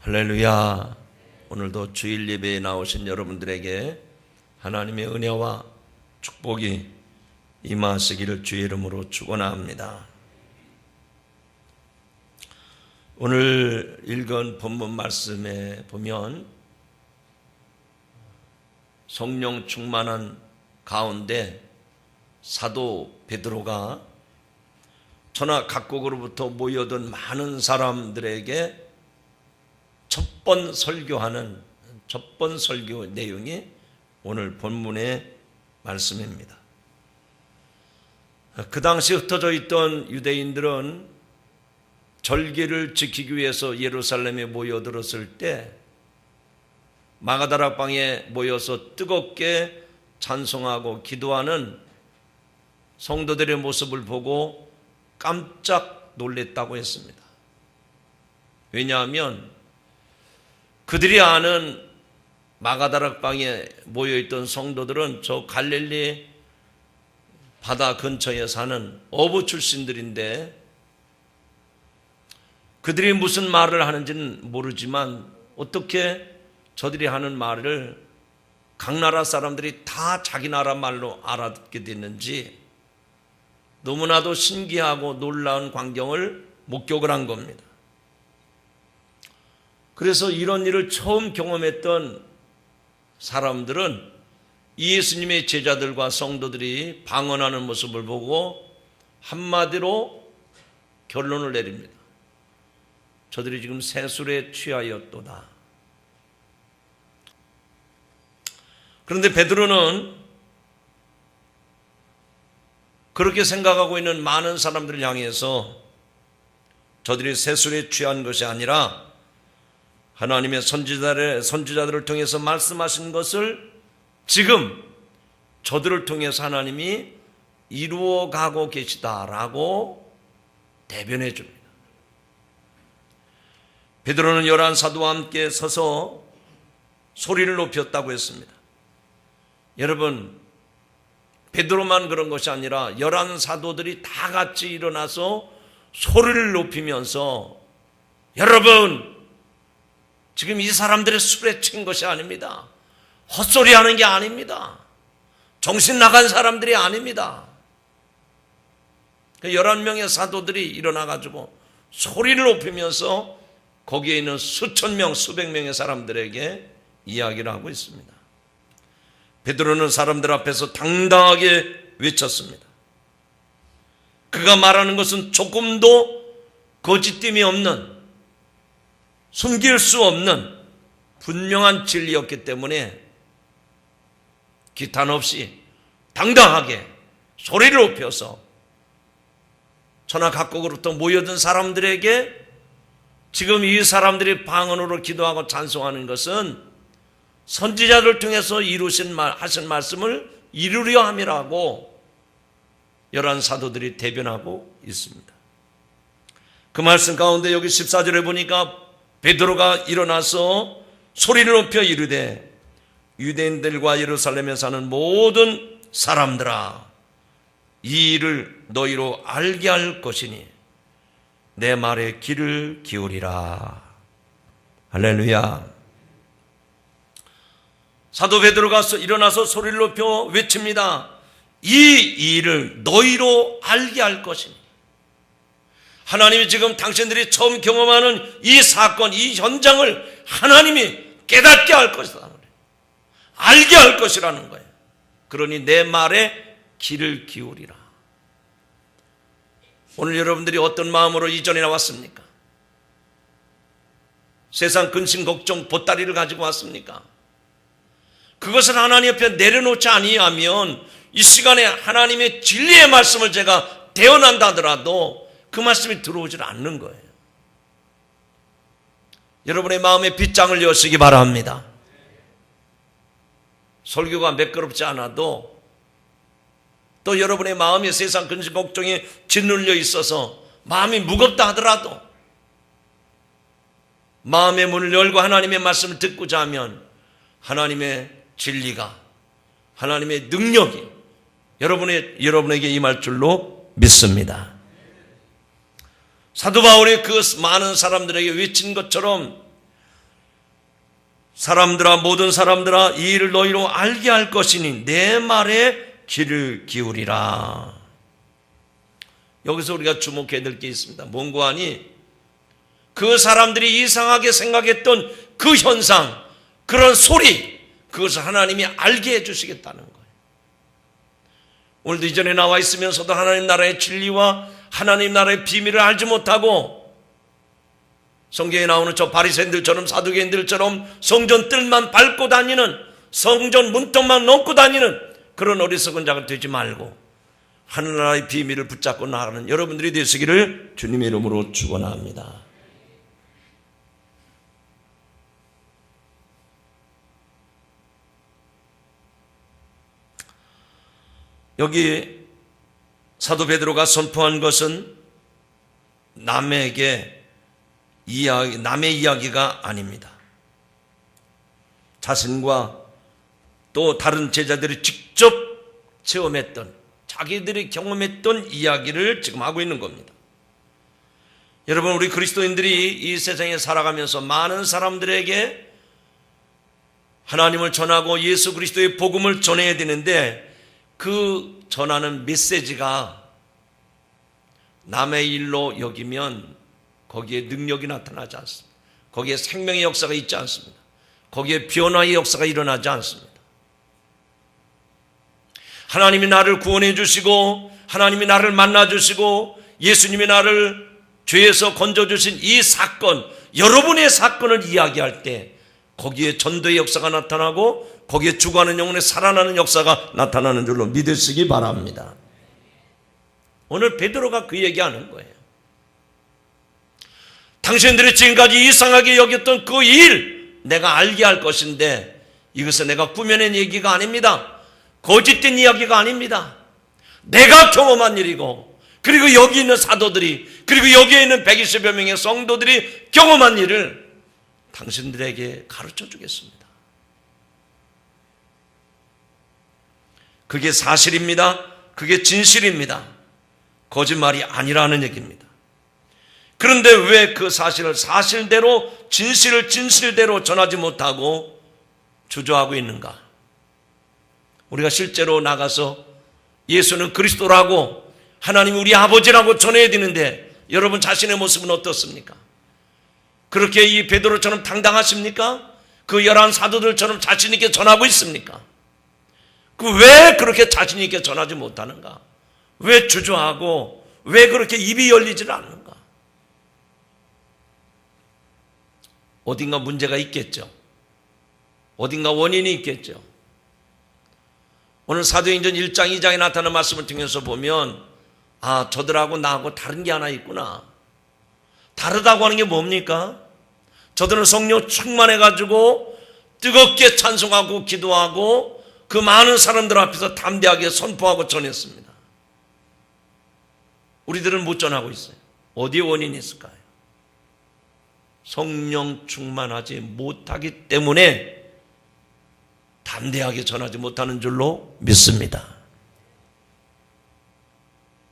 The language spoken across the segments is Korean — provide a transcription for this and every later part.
할렐루야. 오늘도 주일 예배에 나오신 여러분들에게 하나님의 은혜와 축복이 임하시기를 주의 이름으로 축원합니다. 오늘 읽은 본문 말씀에 보면 성령 충만한 가운데 사도 베드로가 천하 각국으로부터 모여든 많은 사람들에게 첫 번 설교 내용이 오늘 본문의 말씀입니다. 그 당시 흩어져 있던 유대인들은 절기를 지키기 위해서 예루살렘에 모여들었을 때 마가다락방에 모여서 뜨겁게 찬송하고 기도하는 성도들의 모습을 보고 깜짝 놀랐다고 했습니다. 왜냐하면 그들이 아는 마가다락방에 모여있던 성도들은 저 갈릴리 바다 근처에 사는 어부 출신들인데 그들이 무슨 말을 하는지는 모르지만 어떻게 저들이 하는 말을 각 나라 사람들이 다 자기 나라 말로 알아듣게 됐는지 너무나도 신기하고 놀라운 광경을 목격을 한 겁니다. 그래서 이런 일을 처음 경험했던 사람들은 예수님의 제자들과 성도들이 방언하는 모습을 보고 한마디로 결론을 내립니다. 저들이 지금 세술에 취하였도다. 그런데 베드로는 그렇게 생각하고 있는 많은 사람들을 향해서 저들이 세술에 취한 것이 아니라 하나님의 선지자들을 통해서 말씀하신 것을 지금 저들을 통해서 하나님이 이루어가고 계시다라고 대변해 줍니다. 베드로는 11사도와 함께 서서 소리를 높였다고 했습니다. 여러분, 베드로만 그런 것이 아니라 11사도들이 다 같이 일어나서 소리를 높이면서 여러분, 지금 이 사람들의 술에 친 것이 아닙니다. 헛소리 하는 게 아닙니다. 정신 나간 사람들이 아닙니다. 11명의 사도들이 일어나가지고 소리를 높이면서 거기에 있는 수천 명, 수백 명의 사람들에게 이야기를 하고 있습니다. 베드로는 사람들 앞에서 당당하게 외쳤습니다. 그가 말하는 것은 조금도 거짓됨이 없는, 숨길 수 없는 분명한 진리였기 때문에 기탄 없이 당당하게 소리를 높여서 천하 각국으로부터 모여든 사람들에게 지금 이 사람들이 방언으로 기도하고 찬송하는 것은 선지자를 통해서 하신 말씀을 이루려 함이라고 11사도들이 대변하고 있습니다. 그 말씀 가운데 여기 14절에 보니까 베드로가 일어나서 소리를 높여 이르되 유대인들과 예루살렘에 사는 모든 사람들아, 이 일을 너희로 알게 할 것이니 내 말에 귀를 기울이라. 할렐루야. 사도 베드로가 일어나서 소리를 높여 외칩니다. 이 일을 너희로 알게 할 것이니, 하나님이 지금 당신들이 처음 경험하는 이 사건, 이 현장을 하나님이 깨닫게 할 것이다. 알게 할 것이라는 거예요. 그러니 내 말에 귀를 기울이라. 오늘 여러분들이 어떤 마음으로 이전에 나왔습니까? 세상 근심, 걱정, 보따리를 가지고 왔습니까? 그것을 하나님 옆에 내려놓지 아니하면 이 시간에 하나님의 진리의 말씀을 제가 대언한다 하더라도 그 말씀이 들어오질 않는 거예요. 여러분의 마음에 빗장을 여시기 바랍니다. 설교가 매끄럽지 않아도 또 여러분의 마음에 세상 근심 걱정에 짓눌려 있어서 마음이 무겁다 하더라도 마음의 문을 열고 하나님의 말씀을 듣고자 하면 하나님의 진리가, 하나님의 능력이 여러분에게 임할 줄로 믿습니다. 사도 바울이 그 많은 사람들에게 외친 것처럼 사람들아, 모든 사람들아, 이 일을 너희로 알게 할 것이니 내 말에 귀를 기울이라. 여기서 우리가 주목해야 될 게 있습니다. 뭔가 하니 그 사람들이 이상하게 생각했던 그 현상, 그런 소리, 그것을 하나님이 알게 해주시겠다는 거예요. 오늘도 이전에 나와 있으면서도 하나님 나라의 진리와 하나님 나라의 비밀을 알지 못하고 성경에 나오는 저 바리새인들처럼 사두개인들처럼 성전 뜰만 밟고 다니는, 성전 문턱만 넘고 다니는 그런 어리석은 자가 되지 말고 하늘나라의 비밀을 붙잡고 나가는 여러분들이 되시기를 주님의 이름으로 축원합니다. 여기 사도 베드로가 선포한 것은 남의 이야기가 아닙니다. 자신과 또 다른 제자들이 직접 체험했던, 자기들이 경험했던 이야기를 지금 하고 있는 겁니다. 여러분, 우리 그리스도인들이 이 세상에 살아가면서 많은 사람들에게 하나님을 전하고 예수 그리스도의 복음을 전해야 되는데 그 전하는 메시지가 남의 일로 여기면 거기에 능력이 나타나지 않습니다. 거기에 생명의 역사가 있지 않습니다. 거기에 변화의 역사가 일어나지 않습니다. 하나님이 나를 구원해 주시고 하나님이 나를 만나 주시고 예수님이 나를 죄에서 건져 주신 이 사건, 여러분의 사건을 이야기할 때 거기에 전도의 역사가 나타나고 거기에 죽어가는 영혼의 살아나는 역사가 나타나는 줄로 믿으시기 바랍니다. 오늘 베드로가 그 얘기하는 거예요. 당신들이 지금까지 이상하게 여겼던 그 일 내가 알게 할 것인데 이것은 내가 꾸며낸 얘기가 아닙니다. 거짓된 이야기가 아닙니다. 내가 경험한 일이고, 그리고 여기 있는 사도들이, 그리고 여기에 있는 120여 명의 성도들이 경험한 일을 당신들에게 가르쳐 주겠습니다. 그게 사실입니다. 그게 진실입니다. 거짓말이 아니라는 얘기입니다. 그런데 왜 그 사실을 사실대로, 진실을 진실대로 전하지 못하고 주저하고 있는가? 우리가 실제로 나가서 예수는 그리스도라고, 하나님 우리 아버지라고 전해야 되는데 여러분 자신의 모습은 어떻습니까? 그렇게 이 베드로처럼 당당하십니까? 그 11 사도들처럼 자신 있게 전하고 있습니까? 왜 그렇게 자신 있게 전하지 못하는가? 왜 주저하고 왜 그렇게 입이 열리질 않는가? 어딘가 문제가 있겠죠. 어딘가 원인이 있겠죠. 오늘 사도행전 1장 2장에 나타나는 말씀을 통해서 보면 저들하고 나하고 다른 게 하나 있구나. 다르다고 하는 게 뭡니까? 저들은 성령 충만해가지고 뜨겁게 찬송하고 기도하고 그 많은 사람들 앞에서 담대하게 선포하고 전했습니다. 우리들은 못 전하고 있어요. 어디에 원인이 있을까요? 성령 충만하지 못하기 때문에 담대하게 전하지 못하는 줄로 믿습니다.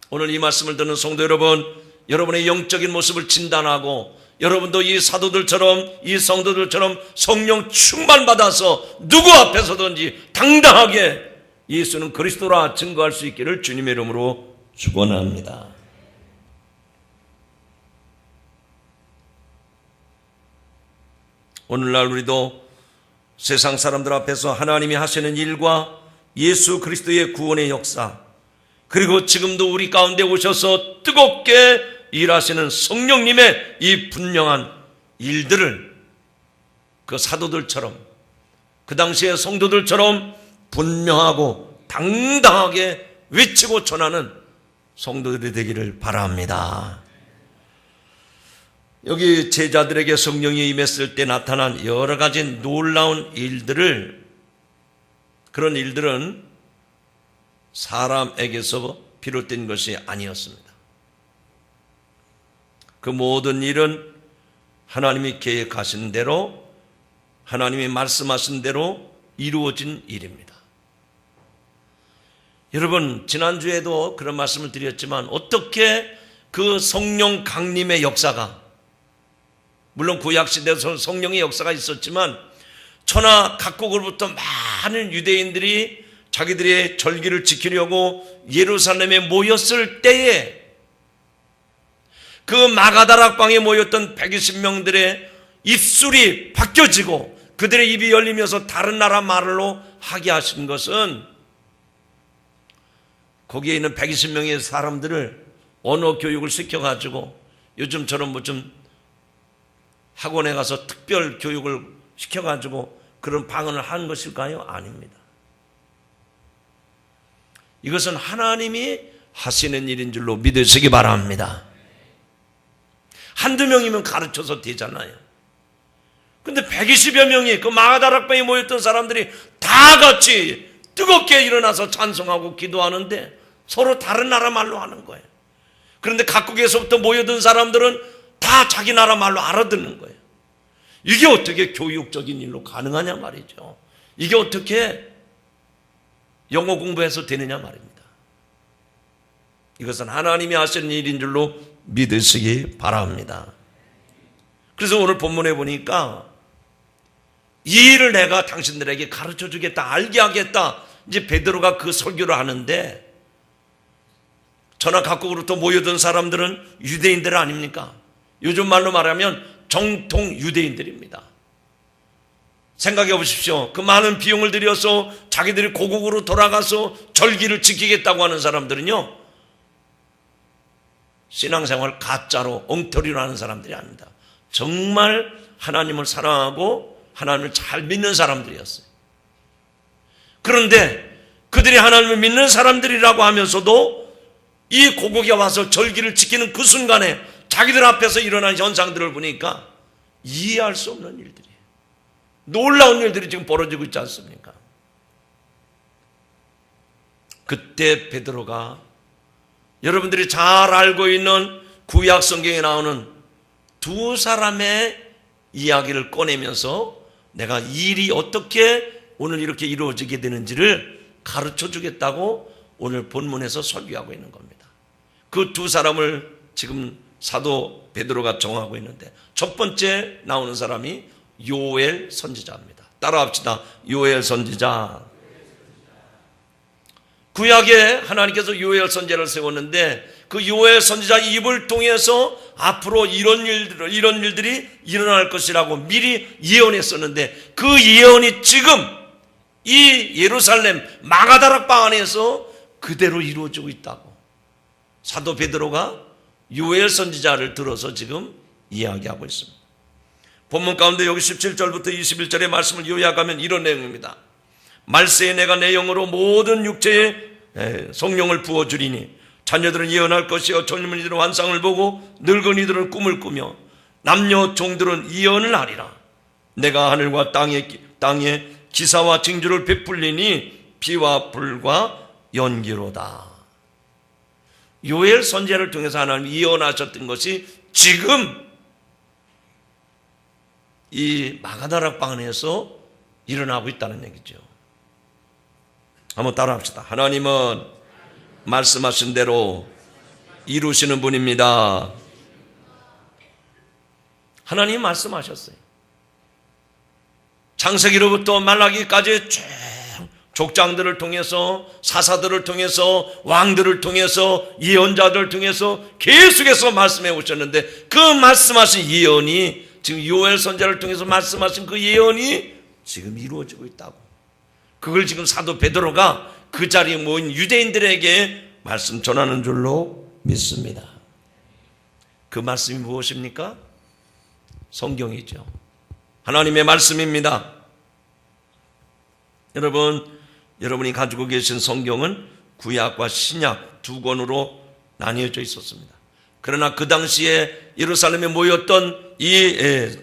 오늘 이 말씀을 듣는 성도 여러분, 여러분의 영적인 모습을 진단하고 여러분도 이 사도들처럼, 이 성도들처럼 성령 충만받아서 누구 앞에서든지 당당하게 예수는 그리스도라 증거할 수 있기를 주님의 이름으로 축원합니다. 오늘날 우리도 세상 사람들 앞에서 하나님이 하시는 일과 예수 그리스도의 구원의 역사, 그리고 지금도 우리 가운데 오셔서 뜨겁게 일하시는 성령님의 이 분명한 일들을 그 사도들처럼, 그 당시의 성도들처럼 분명하고 당당하게 외치고 전하는 성도들이 되기를 바랍니다. 여기 제자들에게 성령이 임했을 때 나타난 여러 가지 놀라운 일들을, 그런 일들은 사람에게서 비롯된 것이 아니었습니다. 그 모든 일은 하나님이 계획하신 대로, 하나님이 말씀하신 대로 이루어진 일입니다. 여러분, 지난주에도 그런 말씀을 드렸지만 어떻게 그 성령 강림의 역사가, 물론 구약시대에서 성령의 역사가 있었지만 천하 각국으로부터 많은 유대인들이 자기들의 절기를 지키려고 예루살렘에 모였을 때에 그 마가다락방에 모였던 120명들의 입술이 바뀌어지고 그들의 입이 열리면서 다른 나라 말로 하게 하신 것은 거기에 있는 120명의 사람들을 언어 교육을 시켜가지고 요즘처럼 좀 학원에 가서 특별 교육을 시켜가지고 그런 방언을 한 것일까요? 아닙니다. 이것은 하나님이 하시는 일인 줄로 믿으시기 바랍니다. 한두 명이면 가르쳐서 되잖아요. 근데 120여 명이 그 마가다락방에 모였던 사람들이 다 같이 뜨겁게 일어나서 찬송하고 기도하는데 서로 다른 나라 말로 하는 거예요. 그런데 각국에서부터 모여든 사람들은 다 자기 나라 말로 알아듣는 거예요. 이게 어떻게 교육적인 일로 가능하냐 말이죠. 이게 어떻게 영어 공부해서 되느냐 말입니다. 이것은 하나님이 하시는 일인 줄로 믿으시기 바랍니다. 그래서 오늘 본문에 보니까 이 일을 내가 당신들에게 가르쳐 주겠다, 알게 하겠다. 이제 베드로가 그 설교를 하는데 전하 각국으로부터 모여든 사람들은 유대인들 아닙니까? 요즘 말로 말하면 정통 유대인들입니다. 생각해 보십시오. 그 많은 비용을 들여서 자기들이 고국으로 돌아가서 절기를 지키겠다고 하는 사람들은요, 신앙생활 가짜로 엉터리로 하는 사람들이 아닙니다. 정말 하나님을 사랑하고 하나님을 잘 믿는 사람들이었어요. 그런데 그들이 하나님을 믿는 사람들이라고 하면서도 이 고국에 와서 절기를 지키는 그 순간에 자기들 앞에서 일어난 현상들을 보니까 이해할 수 없는 일들이에요. 놀라운 일들이 지금 벌어지고 있지 않습니까? 그때 베드로가 여러분들이 잘 알고 있는 구약 성경에 나오는 두 사람의 이야기를 꺼내면서 내가 이 일이 어떻게 오늘 이렇게 이루어지게 되는지를 가르쳐 주겠다고 오늘 본문에서 설교하고 있는 겁니다. 그 두 사람을 지금 사도 베드로가 정하고 있는데 첫 번째 나오는 사람이 요엘 선지자입니다. 따라합시다. 요엘 선지자. 구약에 하나님께서 요엘 선지자를 세웠는데 그 요엘 선지자 입을 통해서 앞으로 이런 일들이 일어날 것이라고 미리 예언했었는데 그 예언이 지금 이 예루살렘 마가다락방 안에서 그대로 이루어지고 있다고 사도 베드로가 요엘 선지자를 들어서 지금 이야기하고 있습니다. 본문 가운데 여기 17절부터 21절의 말씀을 요약하면 이런 내용입니다. 말세에 내가 내 영으로 모든 육체에 성령을 부어주리니 자녀들은 예언할 것이요 젊은이들은 환상을 보고 늙은이들은 꿈을 꾸며 남녀 종들은 예언을 하리라. 내가 하늘과 땅에 기사와 징조를 베풀리니 비와 불과 연기로다. 요엘 선지자를 통해서 하나님이 예언하셨던 것이 지금 이 마가다락방 안에서 일어나고 있다는 얘기죠. 한번 따라합시다. 하나님은 말씀하신 대로 이루시는 분입니다. 하나님이 말씀하셨어요. 창세기로부터 말라기까지 쭉 족장들을 통해서 사사들을 통해서 왕들을 통해서 예언자들을 통해서 계속해서 말씀해 오셨는데 그 말씀하신 예언이 지금 요엘 선지자를 통해서 말씀하신 그 예언이 지금 이루어지고 있다고. 그걸 지금 사도 베드로가 그 자리에 모인 유대인들에게 말씀 전하는 줄로 믿습니다. 그 말씀이 무엇입니까? 성경이죠. 하나님의 말씀입니다. 여러분이 가지고 계신 성경은 구약과 신약 두 권으로 나뉘어져 있었습니다. 그러나 그 당시에 예루살렘에 모였던 이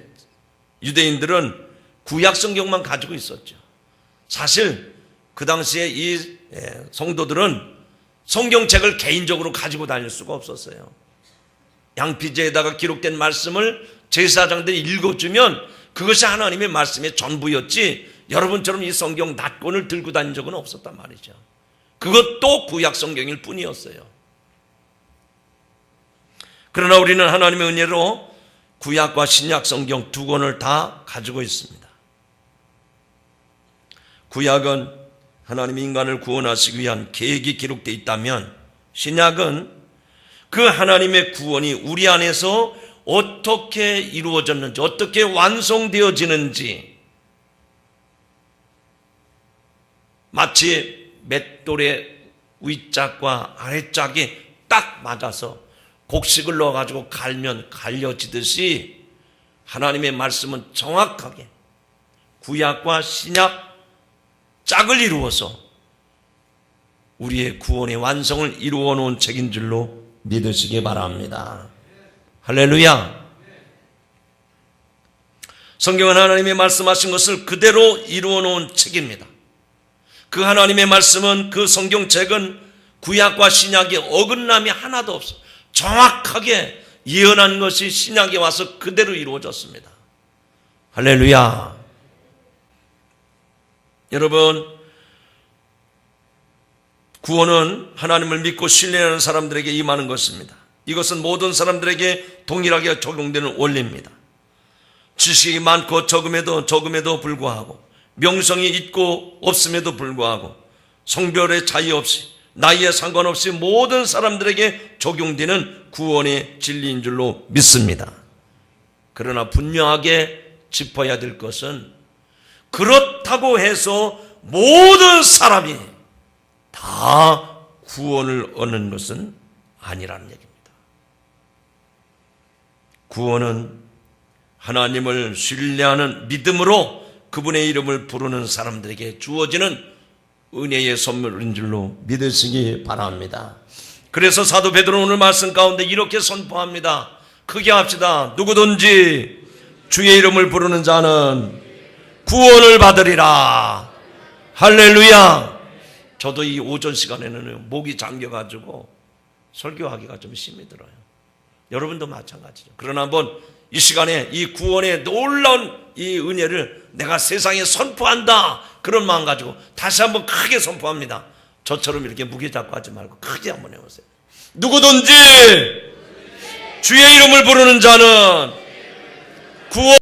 유대인들은 구약 성경만 가지고 있었죠. 사실 그 당시에 이 성도들은 성경책을 개인적으로 가지고 다닐 수가 없었어요. 양피지에다가 기록된 말씀을 제사장들이 읽어주면 그것이 하나님의 말씀의 전부였지 여러분처럼 이 성경 낱권을 들고 다닌 적은 없었단 말이죠. 그것도 구약 성경일 뿐이었어요. 그러나 우리는 하나님의 은혜로 구약과 신약 성경 두 권을 다 가지고 있습니다. 구약은 하나님이 인간을 구원하시기 위한 계획이 기록되어 있다면 신약은 그 하나님의 구원이 우리 안에서 어떻게 이루어졌는지, 어떻게 완성되어지는지, 마치 맷돌의 윗짝과 아랫짝이 딱 맞아서 곡식을 넣어가지고 갈면 갈려지듯이 하나님의 말씀은 정확하게 구약과 신약 짝을 이루어서 우리의 구원의 완성을 이루어 놓은 책인 줄로 믿으시기 바랍니다. 할렐루야. 성경은 하나님이 말씀하신 것을 그대로 이루어 놓은 책입니다. 그 하나님의 말씀은, 그 성경책은 구약과 신약의 어긋남이 하나도 없어 정확하게 예언한 것이 신약에 와서 그대로 이루어졌습니다. 할렐루야. 여러분, 구원은 하나님을 믿고 신뢰하는 사람들에게 임하는 것입니다. 이것은 모든 사람들에게 동일하게 적용되는 원리입니다. 지식이 많고 적음에도 불구하고, 명성이 있고 없음에도 불구하고, 성별의 차이 없이, 나이에 상관없이 모든 사람들에게 적용되는 구원의 진리인 줄로 믿습니다. 그러나 분명하게 짚어야 될 것은, 그렇다고 해서 모든 사람이 다 구원을 얻는 것은 아니라는 얘기입니다. 구원은 하나님을 신뢰하는 믿음으로 그분의 이름을 부르는 사람들에게 주어지는 은혜의 선물인 줄로 믿으시기 바랍니다. 그래서 사도 베드로는 오늘 말씀 가운데 이렇게 선포합니다. 크게 합시다. 누구든지 주의 이름을 부르는 자는 구원을 받으리라. 할렐루야. 저도 이 오전 시간에는 목이 잠겨가지고 설교하기가 좀 힘이 들어요. 여러분도 마찬가지죠. 그러나 한번 이 시간에 이 구원의 놀라운 이 은혜를 내가 세상에 선포한다, 그런 마음 가지고 다시 한번 크게 선포합니다. 저처럼 이렇게 무게 잡고 하지 말고 크게 한번 해보세요. 누구든지 주의 이름을 부르는 자는 구원